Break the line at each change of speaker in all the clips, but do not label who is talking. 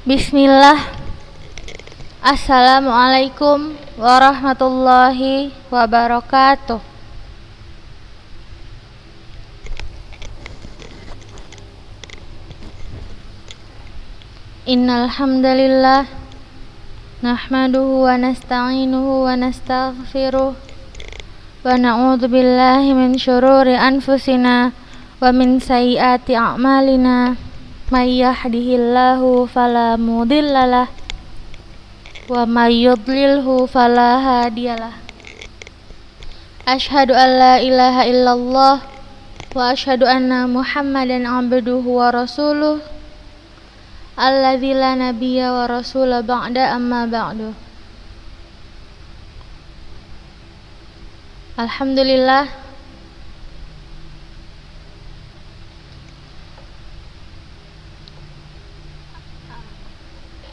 Bismillah. Assalamualaikum warahmatullahi wabarakatuh. Innal hamdalillah nahmaduhu wa nasta'inuhu wa nastaghfiruh wa na'udzu billahi min syururi anfusina wa min sayyiati a'malina. May yahdihillahu fala mudhillalah wa may yudlilhu fala hadiyalah. Asyhadu an la ilaha illallah wa asyhadu anna Muhammadan abduhu wa rasuluh alladzi la nabiyya wa rasula ba'da amma ba'du. Alhamdulillah,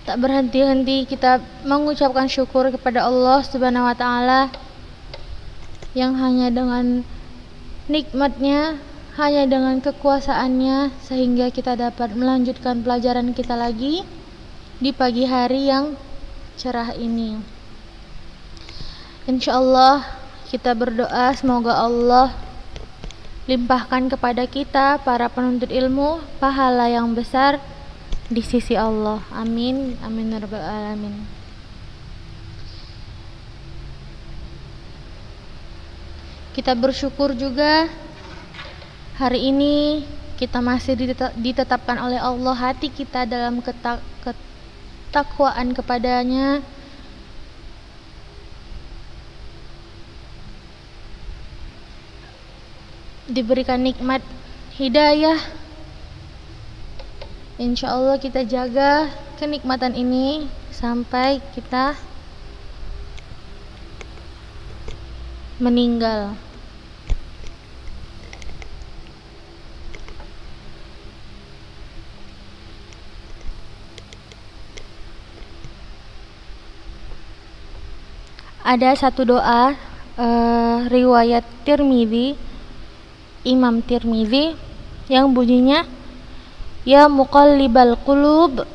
tak berhenti-henti kita mengucapkan syukur kepada Allah Subhanahu wa taala yang hanya dengan nikmatnya, hanya dengan kekuasaannya sehingga kita dapat melanjutkan pelajaran kita lagi di pagi hari yang cerah ini. Insyaallah kita berdoa semoga Allah limpahkan kepada kita para penuntut ilmu pahala yang besar di sisi Allah. Amin, amin ya rabbal alamin. Kita bersyukur juga hari ini kita masih ditetapkan oleh Allah hati kita dalam ketakwaan kepadanya, diberikan nikmat hidayah. Insya Allah kita jaga kenikmatan ini sampai kita meninggal. Ada satu doa riwayat Tirmidzi, Imam Tirmidzi, yang bunyinya, ya muqallibal qulub,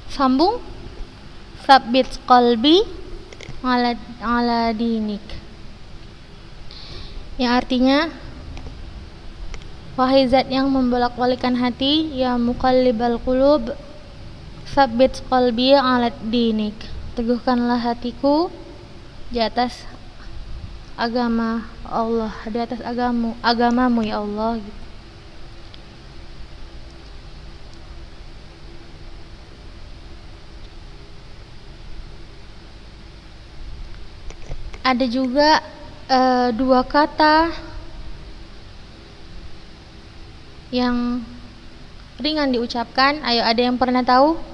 sambung, tsabbit qalbi ala dinik, yang artinya, wahai zat yang membolak-balikan hati, ya muqallibal qulub, tsabbit qalbi ala dinik, teguhkanlah hatiku di atas agama Allah, di atas agamamu ya Allah gitu. Ada juga dua kata yang ringan diucapkan. Ayo, ada yang pernah tahu?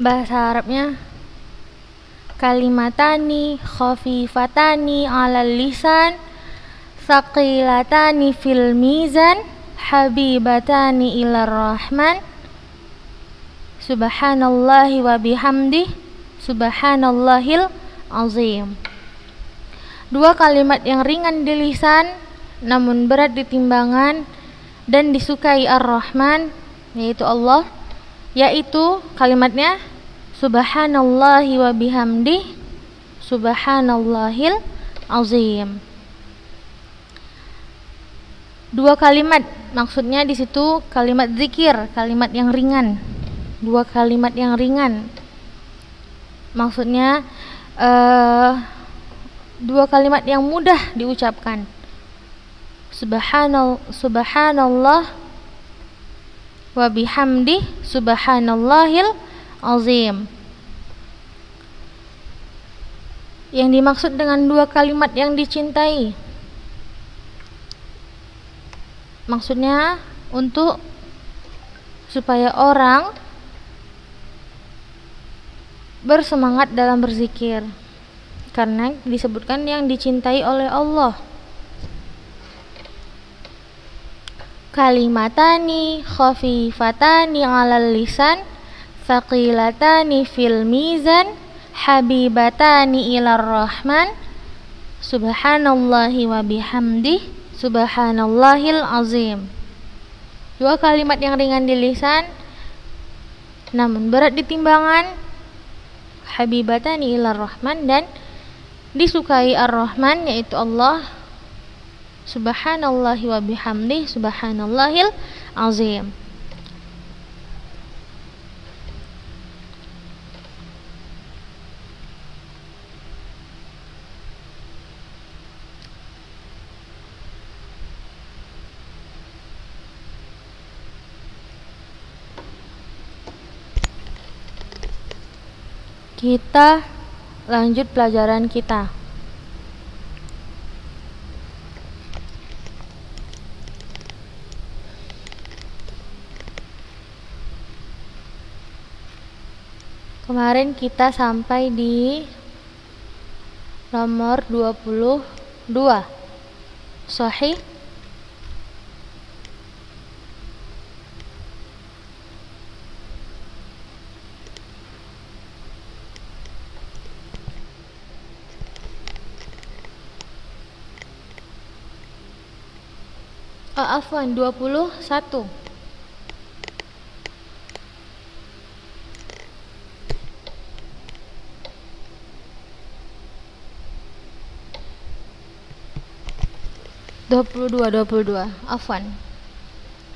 Bahasa Arabnya kalimatani khafifatani 'alal lisan tsaqilatani fil mizan habibatani ilar rahman subhanallahi wa bihamdih subhanallahil azim. Dua kalimat yang ringan di lisan namun berat di timbangan dan disukai Ar-Rahman, yaitu Allah, yaitu kalimatnya subhanallahi wa bihamdih subhanallahil azim. Dua kalimat, maksudnya di situ kalimat zikir, kalimat yang ringan. Dua kalimat yang ringan, maksudnya dua kalimat yang mudah diucapkan. Subhanallah wa bihamdih subhanallahil azim. Yang dimaksud dengan dua kalimat yang dicintai, maksudnya untuk supaya orang bersemangat dalam berzikir, karena disebutkan yang dicintai oleh Allah. Kalimatani khafifatani 'alal lisan thaqilatani fil mizan habibatani ilar rahman subhanallahi wa bihamdih subhanallahil azim. Dua kalimat yang ringan di lisan namun berat di timbangan, habibatani ilar rahman, dan disukai ar-rahman yaitu Allah, subhanallahi wa bihamdih subhanallahil azim. Kita lanjut pelajaran kita. Kemarin kita sampai di nomor 22. Sahih? Afwan, 21. dua puluh dua. Afwan.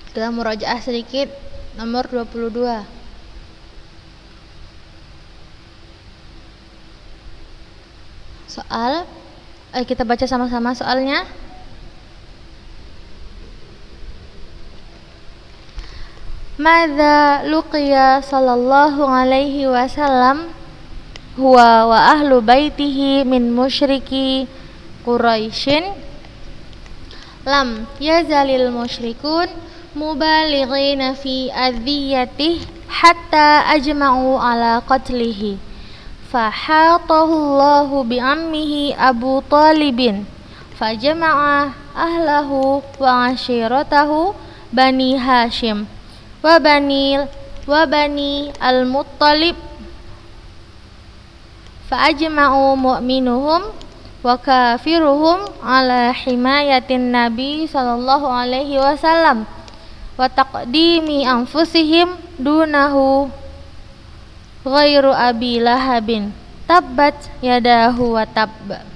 Kita murajaah sedikit nomor 22. Soal, kita baca sama-sama soalnya. Madza luqiya sallallahu alaihi wasallam huwa wa ahlu baitihi min musyriki Quraisyin lam yazalil musyrikun mubalighina fi adhiyatihi hatta ajma'u ala qatlihi fahatahu Allahu bi'ammihi Abu Talibin fajama'a ahlahu wa ashiratahu Bani Hashim wa bani al-Muttalib fa ajma'u mu'minuhum wa kafiruhum ala himayatin Nabi sallallahu alaihi wasallam wa taqdimi anfusihim dunahu ghairu Abi Lahabin tabbat yadahu wa tabba.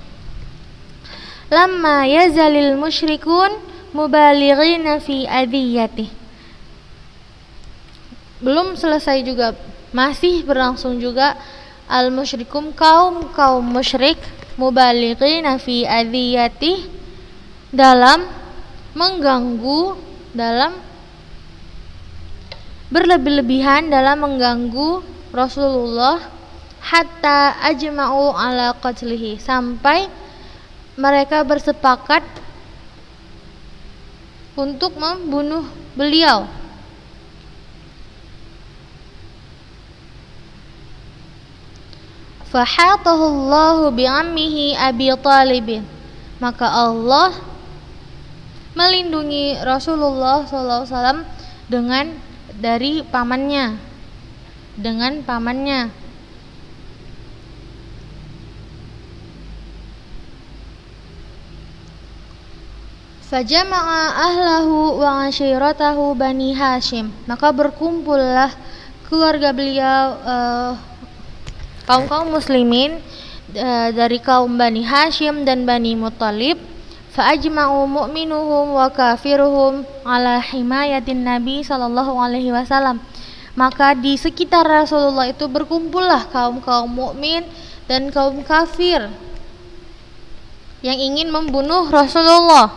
Lamma yazalil musyrikun mubalighina fi adiyatihi. Belum selesai juga, masih berlangsung juga al-musyrikum, kaum musyrik, mubalighina fi adiyati, dalam mengganggu, dalam berlebih-lebihan dalam mengganggu Rasulullah, hatta ajma'u ala qatlihi, sampai mereka bersepakat untuk membunuh beliau. Fahatahu Allahu bi'ammihi Abi Talibin, maka Allah melindungi Rasulullah SAW dengan dari pamannya, dengan pamannya. Fajama'a ahlahu wa ashiratahu Bani Hashim, maka berkumpullah keluarga beliau, kaum muslimin dari kaum Bani Hashim dan Bani Muttalib. Fa'ajma'u mu'minuhum wa kafiruhum ala himayatin Nabi sallallahu alaihi wasallam, maka di sekitar Rasulullah itu berkumpullah kaum mukmin dan kaum kafir yang ingin membunuh Rasulullah.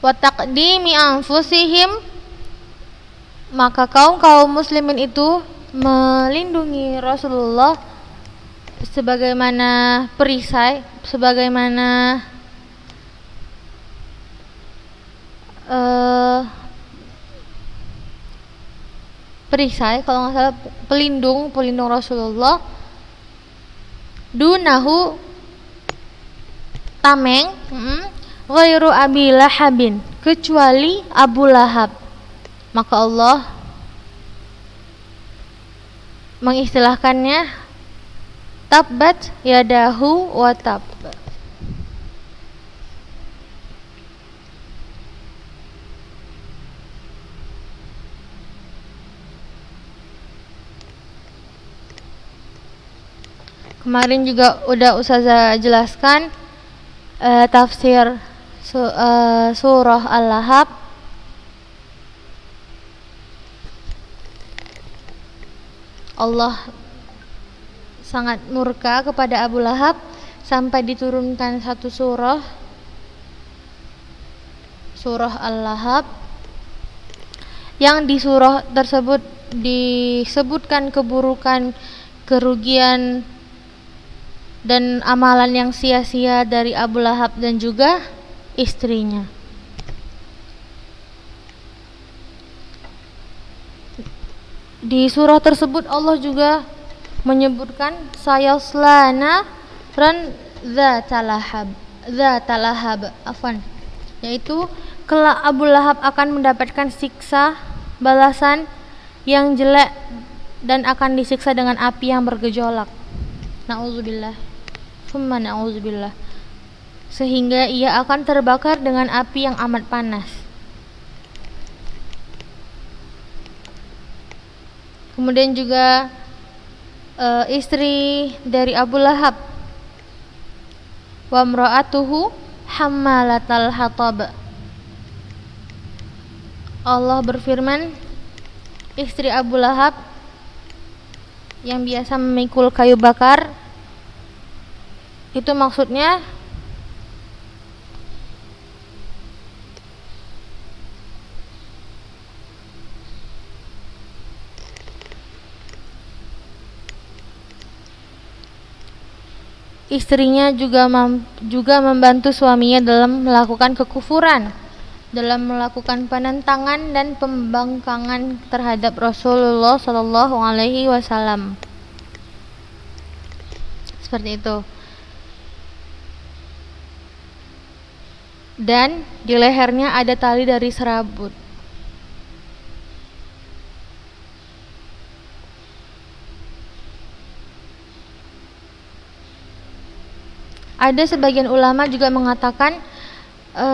Wa taqdimi anfusihim, maka kaum muslimin itu melindungi Rasulullah sebagaimana perisai, sebagaimana perisai, kalau nggak salah pelindung Rasulullah, dunahu tameng, ghairu Abi Lahabin, kecuali Abu Lahab. Maka Allah mengistilahkannya tabbat yadahu wa tab. Kemarin juga udah Ustazah jelaskan tafsir surah Al-Lahab. Allah sangat murka kepada Abu Lahab sampai diturunkan satu surah Al-Lahab, yang di surah tersebut disebutkan keburukan, kerugian dan amalan yang sia-sia dari Abu Lahab dan juga istrinya. Di surah tersebut Allah juga menyebutkan sayaslana ran dzatalahab, yaitu kelak Abu Lahab akan mendapatkan siksa balasan yang jelek dan akan disiksa dengan api yang bergejolak. Na'udzubillah. Na'udzubillah, sehingga ia akan terbakar dengan api yang amat panas. Kemudian juga istri dari Abu Lahab, wa mra'atuhu hammalatal hatab. Allah berfirman, istri Abu Lahab yang biasa memikul kayu bakar, itu maksudnya istrinya juga membantu suaminya dalam melakukan kekufuran, dalam melakukan penentangan dan pembangkangan terhadap Rasulullah Shallallahu Alaihi Wasallam. Seperti itu. Dan di lehernya ada tali dari serabut. Ada sebagian ulama juga mengatakan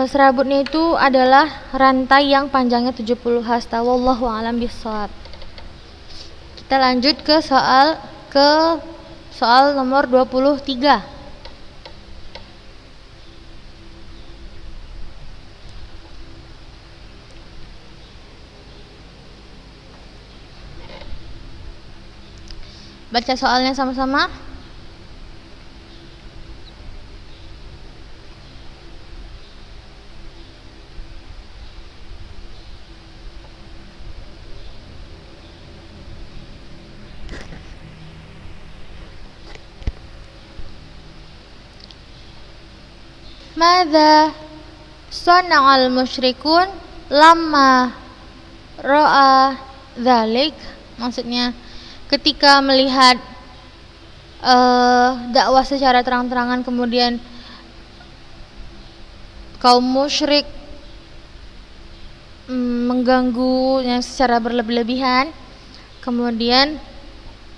serabutnya itu adalah rantai yang panjangnya 70 hasta. Wallahu a'lam bishawab. Kita lanjut ke soal nomor 23. Baca soalnya sama-sama. Madza sana'al musyrikun lamma ra'a dzalik, maksudnya ketika melihat dakwah secara terang-terangan, kemudian kaum musyrik mengganggu yang secara berlebihan. Kemudian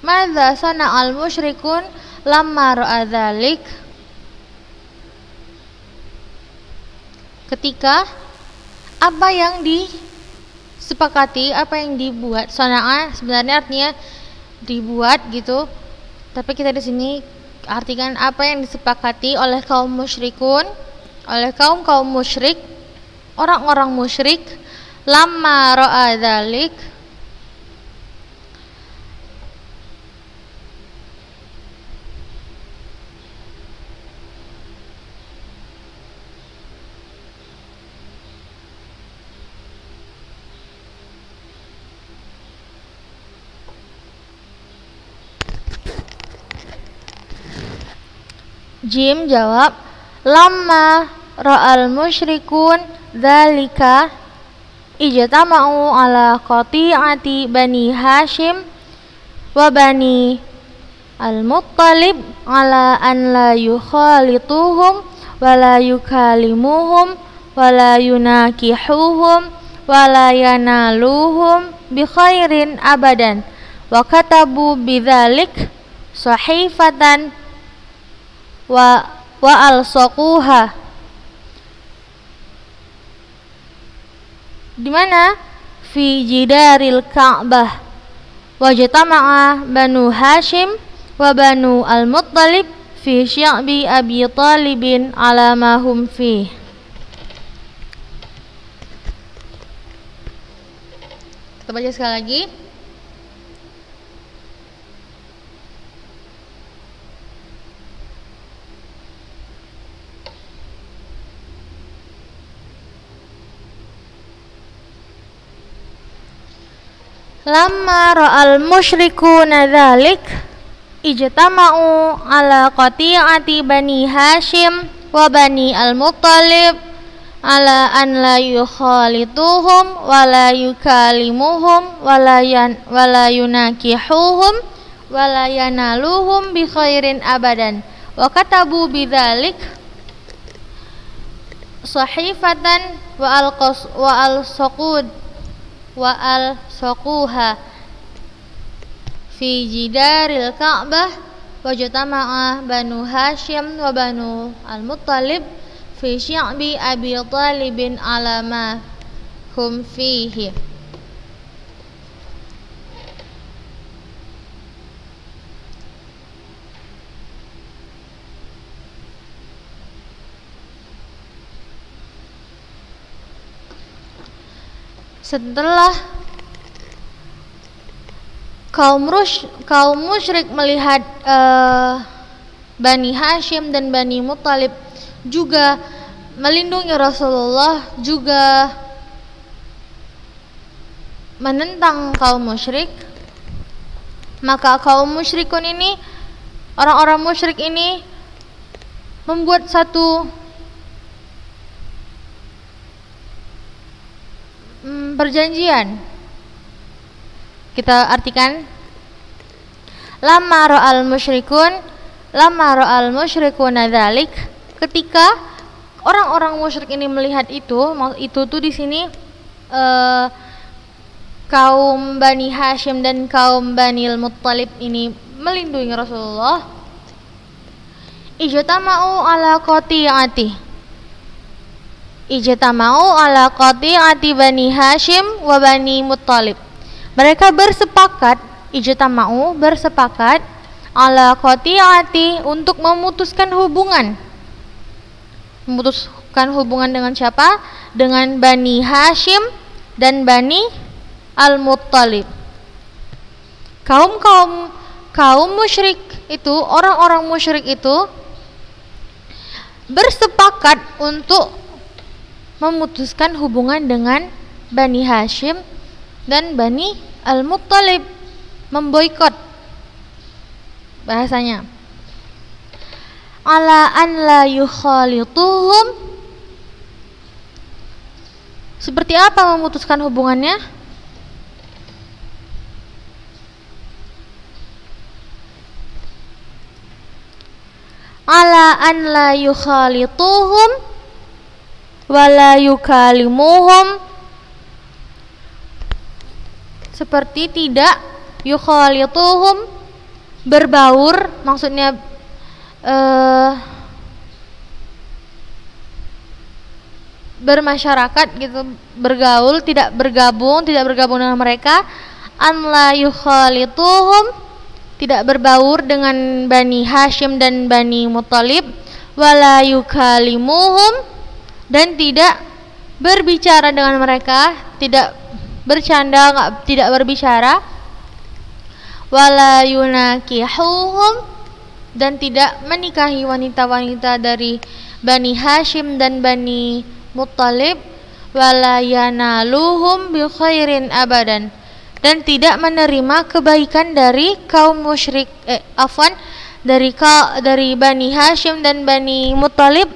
madza sana'al musyrikun lamma ra'a dzalik, ketika apa yang disepakati, apa yang dibuat. Sana'a sebenarnya artinya dibuat gitu, tapi kita di sini artikan apa yang disepakati oleh kaum musyrikun, oleh kaum musyrik, orang-orang musyrik, lamma ra'a dzalik, Jim jawab, lamma ra'al musyrikun dzalika ijtama'u ala qati'ati Bani Hashim wa Bani Al-Muttalib ala an la yukhalituhum wa la yukalimuhum wa la yunakihuhum wa la yanaluhum bi khairin abadan wa katabu bidzalik sahifatan wa alsaquha. Di mana? Fi jidaril Ka'bah. Wajtama'a Banu Hashim wa Banu Al-Muttalib fi syi'bi Abi Talibin ala ma hum fi. Kita baca sekali lagi. Lamma ra'al musyrikuna dzalik ijtama'u ala qati'ati Bani Hashim wa Bani Al-Muttalib ala an la yukhalituhum wa la yukalimuhum wa la yunakihuhum wa la yanaluhum bi khairin abadan wa katabu bidzalik sahifatan wa al-saquha fi jidaril Ka'bah. Wajtama'a Banu Hashim wa Banu Al-Muttalib fi syi'bi Abi Talibin ala ma hum fihi. Setelah kaum musyrik melihat Bani Hashim dan Bani Muttalib juga melindungi Rasulullah, juga menentang kaum musyrik, maka kaum musyrikun ini, orang-orang musyrik ini membuat satu perjanjian. Kita artikan, lamma ra'al musyrikuna dzalik, ketika orang-orang musyrik ini melihat itu tuh di sini kaum Bani Hashim dan kaum Bani Al-Muttalib ini melindungi Rasulullah. Ijtama'u ala qati'ati Bani Hashim wa Bani Muttalib. Mereka bersepakat, bersepakat ala qati'ati, untuk memutuskan hubungan. Memutuskan hubungan dengan siapa? Dengan Bani Hashim dan Bani Al-Muttalib. Kaum musyrik itu, orang-orang musyrik itu bersepakat untuk memutuskan hubungan dengan Bani Hashim dan Bani Al-Muttalib, memboikot, bahasanya. Ala an la yukhalituhum. Seperti apa memutuskan hubungannya? Ala an la yukhalituhum wa la yukalimuhum, seperti tidak yukhalituhum, berbaur, maksudnya bermasyarakat gitu, bergaul, tidak bergabung dengan mereka. An la yukhalituhum, tidak berbaur dengan Bani Hashim dan Bani Muttalib. Wala yukalimuhum, dan tidak berbicara dengan mereka, tidak bercanda, tidak berbicara. Wala yunakihuhum, dan tidak menikahi wanita-wanita dari Bani Hashim dan Bani Muttalib. Wala yanaluhum bi khairin abadan, dan tidak menerima kebaikan dari kaum musyrik, dari Bani Hashim dan Bani Muttalib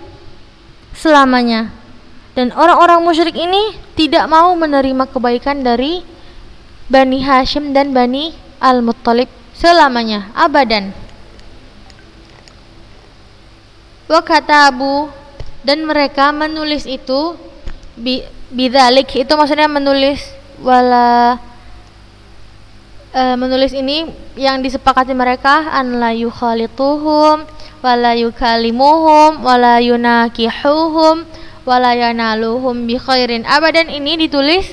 selamanya. Dan orang-orang musyrik ini tidak mau menerima kebaikan dari Bani Hashim dan Bani Al-Muttalib selamanya, abadan. Wa katabu, dan mereka menulis itu bidzalik, itu maksudnya menulis menulis ini yang disepakati mereka, an la yukhalituhum wala yukalimuhum wala yunakihuhum wala yanaluhum bi khairin abadan. Ini ditulis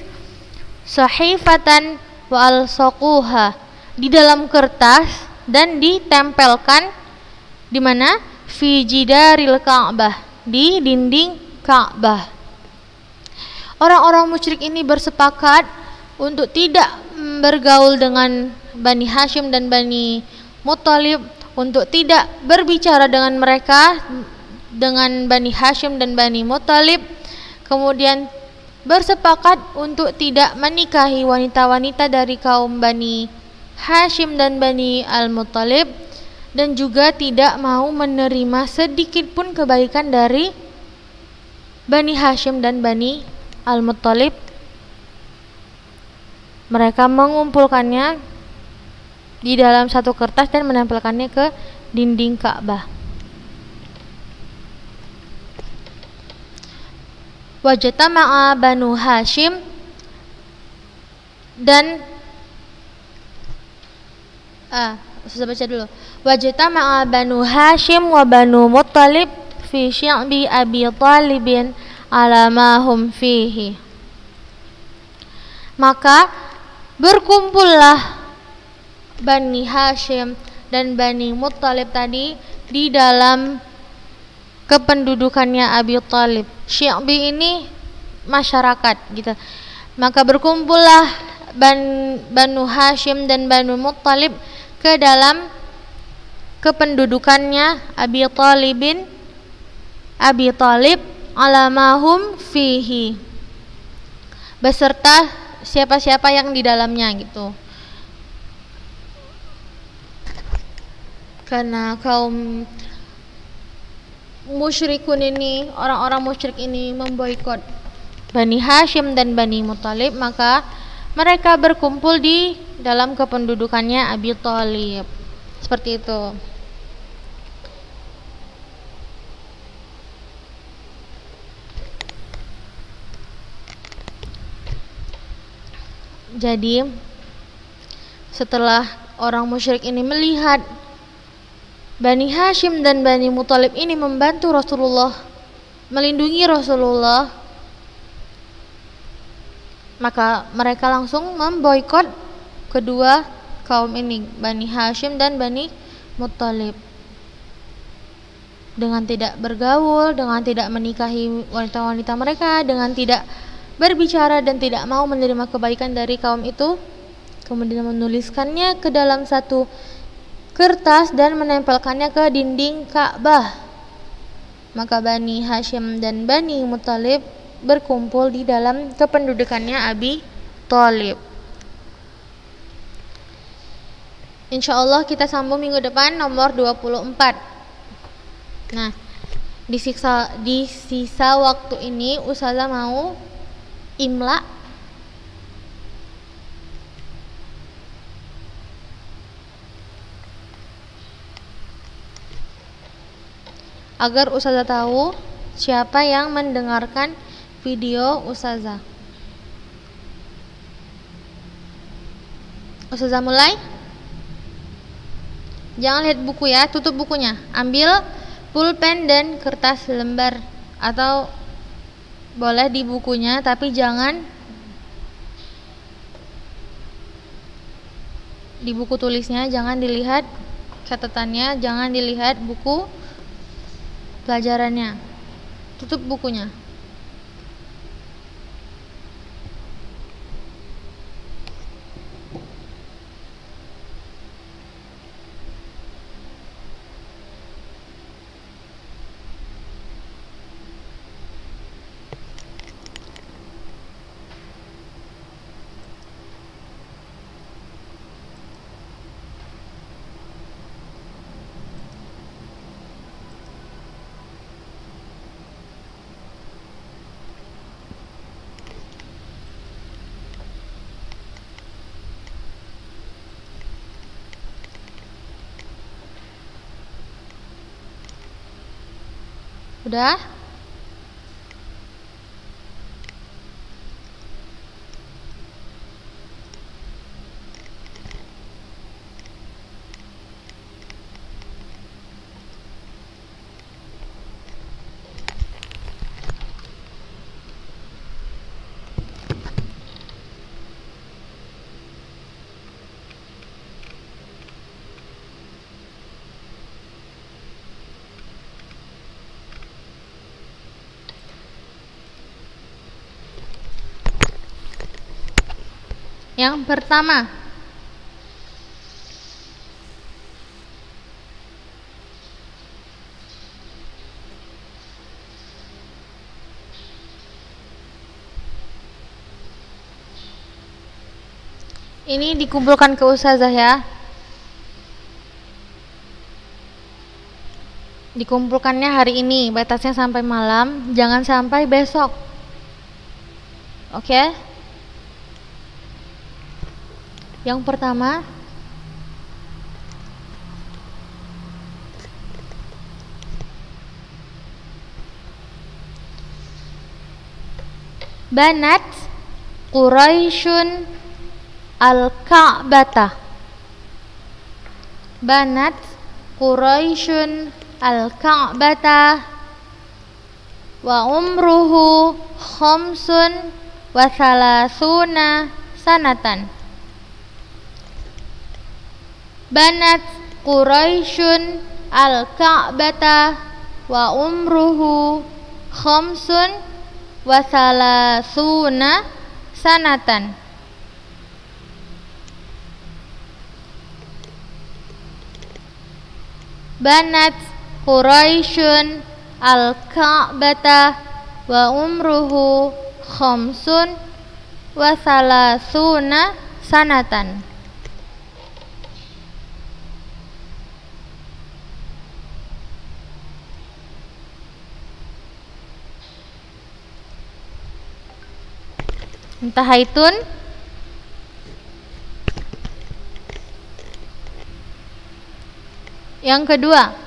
sahifatan wa alsaquha, di dalam kertas dan ditempelkan di mana? Fi jidaril Ka'bah, di dinding Ka'bah. Orang-orang musyrik ini bersepakat untuk tidak bergaul dengan Bani Hashim dan Bani Muttalib, untuk tidak berbicara dengan mereka, dengan Bani Hashim dan Bani Muttalib. Kemudian bersepakat untuk tidak menikahi wanita-wanita dari kaum Bani Hashim dan Bani Al-Muttalib, dan juga tidak mau menerima sedikit pun kebaikan dari Bani Hashim dan Bani Al-Muttalib. Mereka mengumpulkannya di dalam satu kertas dan menempelkannya ke dinding Ka'bah. Wajtama'a Banu Hashim, dan saya baca dulu. Wajtama'a Banu Hashim wa Banu Muttalib fi syi'bi Abi Talibin ala ma hum fihi. Maka berkumpullah Bani Hashim dan Bani Muttalib tadi di dalam kependudukannya Abi Talib. Syi'bi ini masyarakat gitu. Maka berkumpullah Banu Hashim dan Banu Muttalib ke dalam kependudukannya Abi Talib alamahum fihi, beserta siapa-siapa yang di dalamnya gitu. Karena kaum musyrikun ini, orang-orang musyrik ini memboikot Bani Hashim dan Bani Muttalib, maka mereka berkumpul di dalam kependudukannya Abi Talib. Seperti itu. Jadi setelah orang musyrik ini melihat Bani Hashim dan Bani Muttalib ini membantu Rasulullah, melindungi Rasulullah, maka mereka langsung memboikot kedua kaum ini, Bani Hashim dan Bani Muttalib, dengan tidak bergaul, dengan tidak menikahi wanita-wanita mereka, dengan tidak berbicara dan tidak mau menerima kebaikan dari kaum itu. Kemudian menuliskannya ke dalam satu kertas dan menempelkannya ke dinding Ka'bah. Maka Bani Hashim dan Bani Muttalib berkumpul di dalam kependudukannya Abi Talib. Insyaallah kita sambung minggu depan nomor 24. Nah, di sisa waktu ini Ustazah mau imla agar Ustazah tahu siapa yang mendengarkan video Ustazah. Ustazah mulai. Jangan lihat buku ya, tutup bukunya. Ambil pulpen dan kertas lembar, atau boleh di bukunya, tapi jangan di buku tulisnya, jangan dilihat catatannya, jangan dilihat buku pelajarannya. Tutup bukunya. Udah? Yang pertama, ini dikumpulkan ke ustazah ya. Dikumpulkannya hari ini, batasnya sampai malam, jangan sampai besok. Oke? Yang pertama, banat Quraisyun al-Ka'bata. Banat Quraisyun al-Ka'bata wa umruhu khamsun wa salasuna sanatan. Banat Quraisyun al-Ka'bata wa umruhu khamsun wa salasuna sanatan. Banat Quraisyun al-Ka'bata wa umruhu khamsun wa salasuna sanatan. Intahaitun. Yang kedua,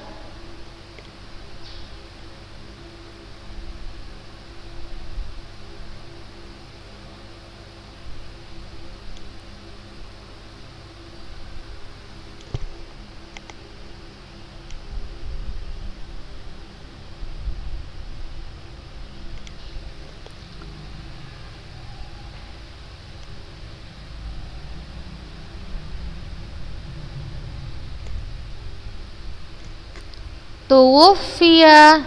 tuwuffiya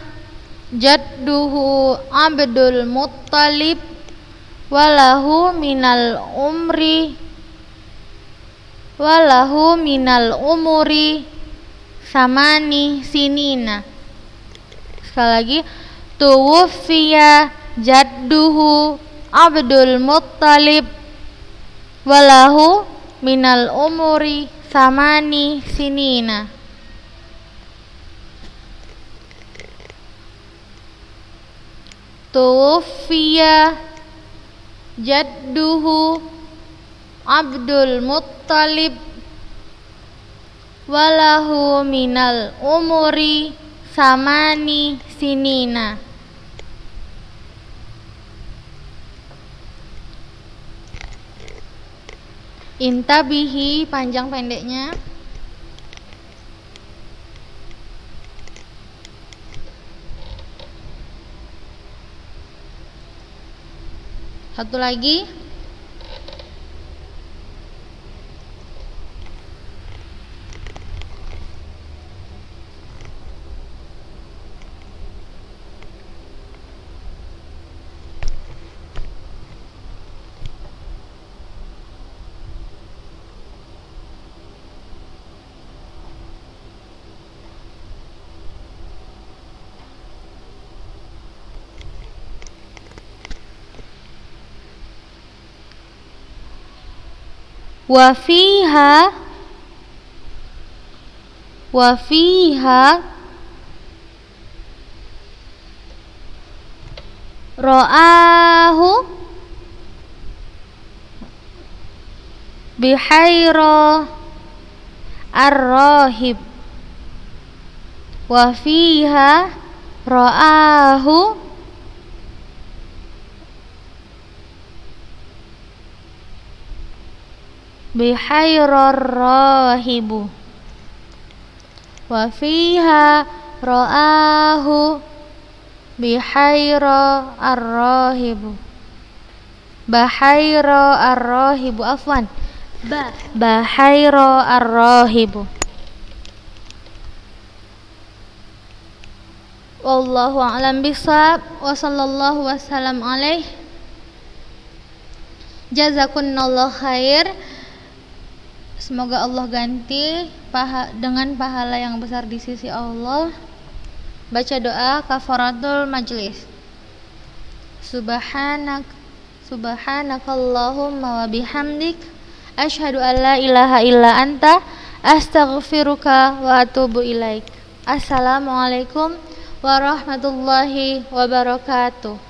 jadduhu Abdul Muttalib walahu minal umuri samani sinina. Sekali lagi, tuwuffiya jadduhu Abdul Muttalib walahu minal umuri samani sinina. Tuwuffiya jadduhu Abdul Muttalib walahu minal umuri samani sinina. Intabihi panjang pendeknya. Satu lagi. Wa fiha ra'ahu bihaira ar-rahib. Wa fiha ra'ahu bihairar rahibu wa fiha ra'ahu bihaira ar-rahibu bahaira ar-rahibu afwan bahaira ar-rahibu. Wallahu a'lam bishawab wa sallallahu wasallam alaih. Jazakunallahu khair. Semoga Allah ganti dengan pahala yang besar di sisi Allah. Baca doa kafaratul majlis. Subhanakallahumma wa bihamdik asyhadu an la ilaha illa anta astaghfiruka wa atubu ilaik. Assalamualaikum warahmatullahi wabarakatuh.